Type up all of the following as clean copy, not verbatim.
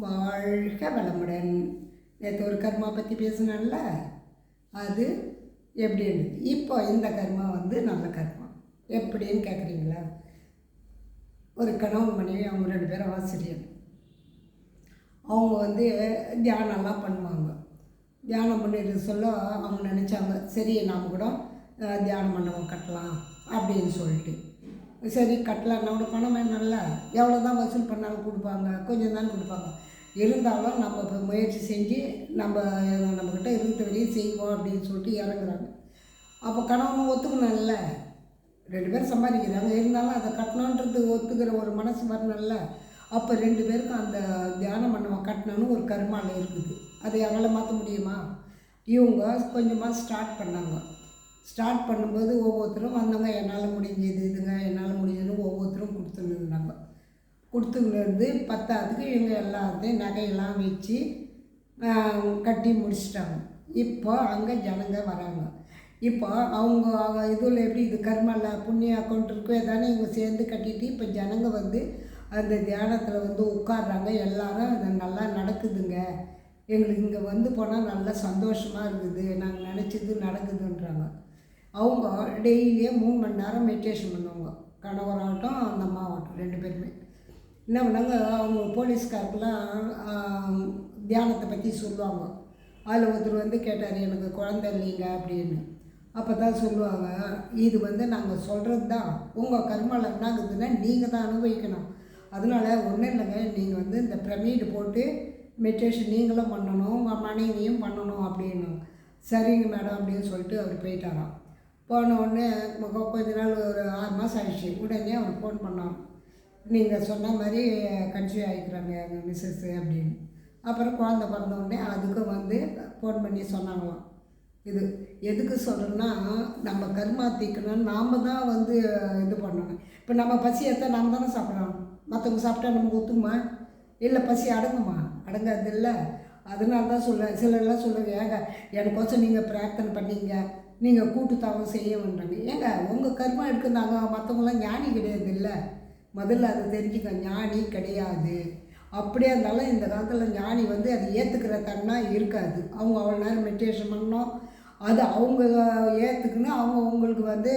வாழ்க வளமுடன். நேற்று ஒரு கர்மா பற்றி பேசினேன்ல, அது எப்படின்னு. இப்போ இந்த கர்மா வந்து நல்ல கர்மா எப்படின்னு கேட்குறீங்களா? ஒரு கணவன் மனைவி, அவங்க 2 பேரும் ஆசிரியர். அவங்க வந்து தியானம்லாம் பண்ணுவாங்க. தியானம் பண்ணிட்டு சொல்ல அவங்க நினச்சாங்க, சரி நாம் கூட தியானம் மண்டபம் கட்டலாம் அப்படின்னு சொல்லிட்டு. சரி கட்டலான்னா கூட பணம் வேணும்ல, எவ்வளோ தான் வசூல் பண்ணாலும் கொடுப்பாங்க, கொஞ்சம் தான் கொடுப்பாங்க. இருந்தாலும் நம்ம இப்போ முயற்சி செஞ்சு நம்மக்கிட்ட இருக்கிற வரையும் செய்வோம் அப்படின்னு சொல்லிட்டு இறங்குறாங்க. அப்போ கணவனும் ஒத்துக்கணும்ல, 2 பேரும் சம்பாதிக்கிறாங்க, இருந்தாலும் அதை கட்டணுன்றது ஒத்துக்கிற ஒரு மனசு வரணும்ல. அப்போ 2 பேருக்கும் அந்த தியானம் மண்டபம் கட்டணுன்னு ஒரு கர்மாவில் இருக்குது. அதை அவங்கள மாற்ற முடியுமா? இவங்க கொஞ்சமாக ஸ்டார்ட் பண்ணாங்க. ஸ்டார்ட் பண்ணும்போது ஒவ்வொருத்தரும் வந்தாங்க, என்னால் முடிஞ்சது இதுங்க, என்னால் முடிஞ்சதுன்னு ஒவ்வொருத்தரும் கொடுத்துருந்தாங்க. கொடுத்துருந்து பத்தாவதுக்கு இவங்க எல்லாத்தையும் நகையெல்லாம் வச்சு கட்டி முடிச்சிட்டாங்க. இப்போ அங்கே ஜனங்க வராங்க. இப்போ அவங்க இதில் எப்படி இது கர்மல்ல புண்ணிய அக்கௌண்ட் இருக்கோ தானே இவங்க சேர்ந்து கட்டிட்டு இப்போ ஜனங்க வந்து அந்த தியானத்தில் வந்து உட்காடுறாங்க. எல்லாரும் அது நல்லா நடக்குதுங்க, எங்களுக்கு இங்கே வந்து போனால் நல்லா சந்தோஷமாக இருக்குது, நாங்கள் நினச்சது நடக்குதுன்றாங்க. அவங்க டெய்லியே 3 மணி நேரம் மெடிடேஷன் பண்ணுவாங்க. கணவராகட்டும் அந்த அம்மாவாகட்டும் 2 பேருமே என்ன பண்ணாங்க, அவங்க போலீஸ்காருக்கெல்லாம் தியானத்தை பற்றி சொல்லுவாங்க. அதில் ஒருத்தர் வந்து கேட்டார், எனக்கு குழந்தை இல்லைங்க அப்படின்னு. அப்போ தான் சொல்லுவாங்க, இது வந்து நாங்கள் சொல்கிறது தான், உங்கள் கர்மாவில் என்ன ஆகுதுன்னா நீங்கள் தான் அனுபவிக்கணும். அதனால் ஒன்றும் இல்லைங்க, நீங்கள் வந்து இந்த பிரமிடு போட்டு மெடிடேஷன் நீங்களும் பண்ணணும், உங்கள் மனைவியும் பண்ணணும் அப்படின்னு. சரிங்க மேடம் அப்படின்னு சொல்லிட்டு அவர் போயிட்டாராம். போன உடனே கொஞ்ச நாள் ஒரு 6 மாதம் ஆயிடுச்சு. உடனே அவர் ஃபோன் பண்ணான், நீங்கள் சொன்ன மாதிரி கன்சீவ் ஆகிக்கிறாங்க எங்கள் மிஸ்ஸஸ்ஸு அப்படின்னு. அப்புறம் குழந்த பிறந்த உடனே அதுக்கு வந்து ஃபோன் பண்ணி சொன்னாங்களாம். இது எதுக்கு சொல்கிறேன்னா, நம்ம கர்மா தீக்கணும்னு நாம் தான் வந்து இது பண்ணணும். இப்போ நம்ம பசி எடுத்தால் நாம் தானே சாப்பிட்றோம், மற்றவங்க சாப்பிட்டா நமக்கு ஒத்துக்குமா? இல்லை பசி அடங்குமா? அடங்காது இல்லை. அதனால தான் சொல்லுவேன், சிலர்லாம் சொல்லுங்க, ஏங்க எனக்கோசம் நீங்கள் பிரார்த்தனை பண்ணிங்க, நீங்கள் கூட்டுத்தாவும் செய்ய வேண்டாங்க. ஏங்க உங்கள் கர்மா எடுக்குறாங்க, மற்றவங்களாம் ஞானி கிடையாது இல்லை, முதல்ல அதை தெரிஞ்சுக்க, ஞானி கிடையாது. அப்படியே இருந்தாலும் இந்த காலத்தில் ஞானி வந்து அதை ஏற்றுக்கிற தன்னா இருக்காது. அவங்க அவ்வளோ நேரம் மெடிடேஷன் பண்ணணும், அது அவங்க ஏற்றுக்குன்னு அவங்க உங்களுக்கு வந்து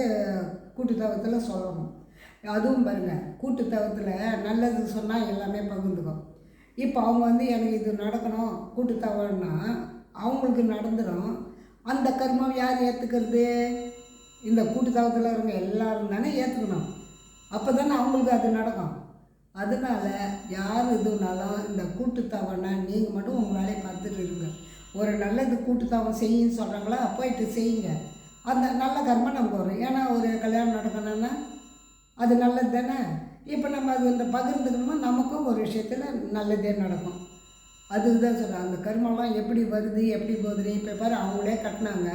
கூட்டுத்தவத்தில் சொல்லணும். அதுவும் பாருங்கள், கூட்டுத்தவத்தில் நல்லது சொன்னால் எல்லாமே பகிர்ந்துக்கும். இப்போ அவங்க வந்து எனக்கு இது நடக்கணும் கூட்டுத்தவன்னா அவங்களுக்கு நடந்துடும். அந்த கர்மம் யார் ஏற்றுக்கிறது? இந்த கூட்டுத்தவத்தில் இருக்க எல்லாரும் தானே ஏற்றுக்கணும். அப்போ தானே அவங்களுக்கு அது நடக்கும். அதனால் யார் இதுனாலும் இந்த கூட்டுத்தாவன்னா நீங்கள் மட்டும் உங்கள் வேலையை பார்த்துட்டு இருங்க. ஒரு நல்லது கூட்டுத்தாவம் செய்யுன்னு சொல்கிறாங்களா, போயிட்டு செய்யுங்க, அந்த நல்ல கர்மம் நமக்கு வரும். ஏன்னா ஒரு கல்யாணம் நடக்கணும்னா அது நல்லது தானே. இப்போ நம்ம அது இந்த பகிர்ந்துக்கணுமா, நமக்கும் ஒரு விஷயத்தில் நல்லதே நடக்கும். அதுக்கு தான் சொல்கிறேன், அந்த கர்மம்லாம் எப்படி வருது எப்படி போகுதுன்னு. இப்போ பாரு, அவங்களே கட்டினாங்க,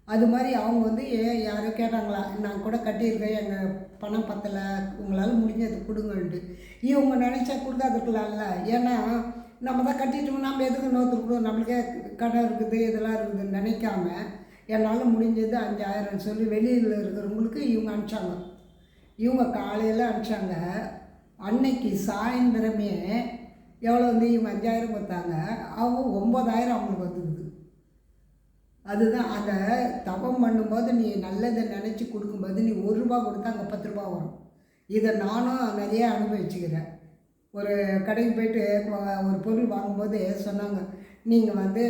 அது மாதிரி அவங்க வந்து யாரும் கேட்டாங்களா, நான் கூட கட்டியிருக்கேன், எங்கள் பணம் பத்தலை, உங்களால் முடிஞ்சது கொடுங்கன்ட்டு. இவங்க நினச்சா கொடுக்காதுக்கலாம்ல. ஏன்னா நம்ம தான் கட்டிட்டோம், நம்ம எதுக்கு நோத்துருக்கணும், நம்மளுக்கே கடை இருக்குது இதெல்லாம் இருக்குதுன்னு நினைக்காம என்னால் முடிஞ்சது 5000 சொல்லி வெளியில் இருக்கிறவங்களுக்கு இவங்க அனுப்பிச்சாங்க. இவங்க காலையில் அனுப்பிச்சாங்க, அன்னைக்கு சாயந்தரமே எவ்வளோ வந்து இவங்க 5000 கொடுத்தாங்க, அவங்க 9000 அவங்களுக்கு வந்துருக்குது. அதுதான் அந்த தவம் பண்ணும்போது நீ நல்லதை நினச்சி கொடுக்கும்போது நீ 1 ரூபா கொடுத்தா அங்கே 10 ரூபா வரும். இதை நானும் நிறைய அனுபவிச்சுக்கிறேன். ஒரு கடைக்கு போய்ட்டு ஒரு பொருள் வாங்கும்போது சொன்னாங்க, நீங்கள் வந்து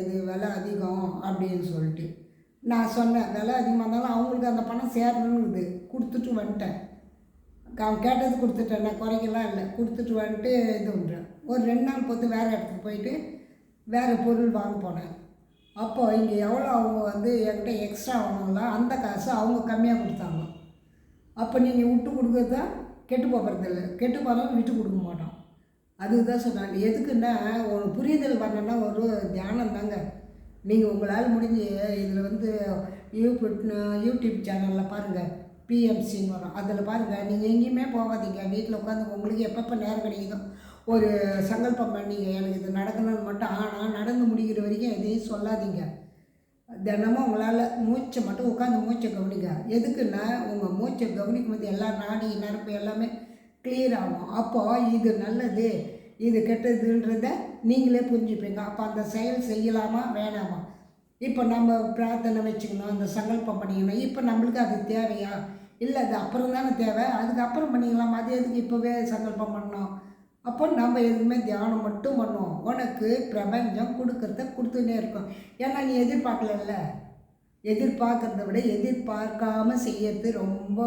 இது விலை அதிகம் அப்படின்னு சொல்லிட்டு. நான் சொன்னேன், விலை அதிகமாக இருந்தாலும் அவங்களுக்கு அந்த பணம் சேரணுன்னு கொடுத்துட்டு வந்துட்டேன். அவன் கேட்டது கொடுத்துட்டேன், நான் குறைக்கலாம் இல்லை, கொடுத்துட்டு வந்துட்டு இது பண்ணுறேன். ஒரு 2 நாள் பொறுத்து வேறு இடத்துக்கு போயிட்டு வேறு பொருள் வாங்க போனேன். அப்போ இங்கே எவ்வளோ அவங்க வந்து என்கிட்ட எக்ஸ்ட்ரா வாங்கினாங்களோ அந்த காசு அவங்க கம்மியாக கொடுத்தாங்க. அப்போ நீங்கள் விட்டு கொடுக்குறதா கெட்டு போகிறதில்ல, கெட்டு போனாலும் விட்டு கொடுக்க மாட்டோம். அதுக்கு தான் சொன்னாங்க. எதுக்குன்னா ஒரு புரிதல் வரணுன்னா ஒரு தியானம் தாங்க. நீங்கள் உங்களால் முடிஞ்சு இதில் வந்து யூடியூப் சேனலில் பாருங்கள், பிஎம்சின்னு வரும், அதில் பாருங்கள். நீங்கள் எங்கேயுமே போகாதீங்க, வீட்டில் உட்காந்து உங்களுக்கு எப்பப்போ நேரம் கிடைக்குதோ ஒரு சங்கல்பம் பண்ணிங்க, எனக்கு இது நடக்கணும்னு மட்டும். ஆனால் நடந்து முடிக்கிற வரைக்கும் எதையும் சொல்லாதீங்க. தினமும் உங்களால் மூச்சை மட்டும் உட்காந்து மூச்சை கவனிங்க. எதுக்குன்னா உங்கள் மூச்சை கவனிக்கும் போது எல்லா நாடி நரம்பு எல்லாமே கிளியர் ஆகும். அப்போது இது நல்லது, இது கெட்டதுன்றத நீங்களே புரிஞ்சுப்பீங்க. அப்போ அந்த செயல் செய்யலாமா வேணாமா? இப்போ நம்ம பிரார்த்தனை வச்சுக்கணும், அந்த சங்கல்பம் பண்ணிக்கணும். இப்போ நம்மளுக்கு அது தேவையா? இல்லை அது அப்புறம் தானே தேவை, அதுக்கப்புறம் பண்ணிக்கலாம். அது எதுக்கு இப்போவே சங்கல்பம் பண்ணோம்? அப்போ நம்ம எதுவுமே தியானம் மட்டும் பண்ணுவோம். உனக்கு பிரபஞ்சம் கொடுக்குறத கொடுத்துன்னே இருக்கும். ஏன்னா நீ எதிர்பார்க்கலல்ல. எதிர்பார்க்கறத விட எதிர்பார்க்காம செய்யறது ரொம்ப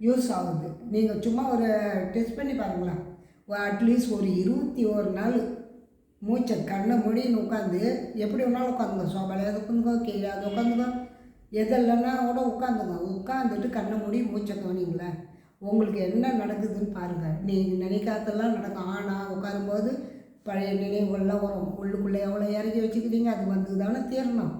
யூஸ் ஆகுது. நீங்கள் சும்மா ஒரு டெஸ்ட் பண்ணி பாருங்களேன். அட்லீஸ்ட் ஒரு 21 நாள் மூச்சை கண்ணை மூடின்னு உட்காந்து எப்படி வேணாலும் உட்காந்துங்க. சோபாலையாவது உட்காந்துக்கோ, கீழாவது உட்காந்துக்கோ, எதெல்லன்னா கூட உட்காந்துங்க. உட்காந்துட்டு கண்ணை மூடி மூச்சை கவனிங்களேன். உங்களுக்கு என்ன நடக்குதுன்னு பாருங்கள். நீங்கள் நினைக்காதெல்லாம் நடக்கும். ஆனால் உட்காரும்போது பழைய நினைவுகள்லாம் வரும். உள்ளுக்குள்ளே எவ்வளோ இறக்கி வச்சுக்கிறீங்க, அது வந்து தானே தீரணும்.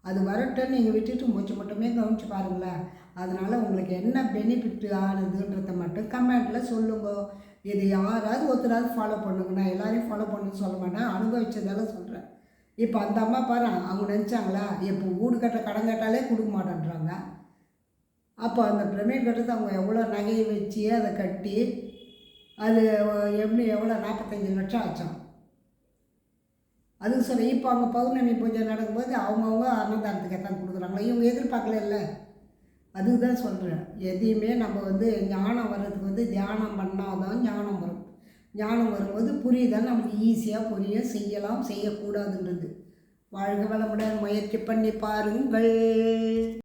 அது வரட்டும், நீங்கள் விட்டுட்டு மூச்சு மட்டுமே கவனித்து பாருங்களேன். அதனால் உங்களுக்கு என்ன பெனிஃபிட் ஆனதுன்றதை மட்டும் கமெண்டில் சொல்லுங்க. இது யாராவது ஒருத்தராவது ஃபாலோ பண்ணுங்க. நான் எல்லோரையும் ஃபாலோ பண்ணுன்னு சொல்ல மாட்டேன், அனுபவிச்சதால சொல்கிறேன். இப்போ அந்த அம்மா பாரு, அவங்க நினச்சாங்களா இப்போ வீடு கட்ட கடன் கேட்டாலே கொடுக்க மாட்டேன்றாங்க. அப்போ அந்த பிரமிட் கட்டுறது அவங்க எவ்வளோ நகையை வச்சு அதை கட்டி அது எப்படி எவ்வளோ 45 லட்சம் ஆச்சான். அதுக்கு சொல்ல இப்போ அவங்க பௌர்ணமி பூஜை நடக்கும்போது அவங்கவுங்க அன்னதானத்துக்கு எத்தான் கொடுக்குறாங்களா, இவங்க எதிர்பார்க்கல. அதுக்கு தான் சொல்கிறேன், எதையுமே நம்ம ஞானம் வர்றதுக்கு தியானம் பண்ணால் தான் ஞானம் வரும். ஞானம் வரும்போது புரியுதான் நமக்கு ஈஸியாக புரியும். செய்யலாம், செய்யக்கூடாதுன்றது. வாழ்க வளமுடன். முயற்சி பண்ணி பாருங்கள்.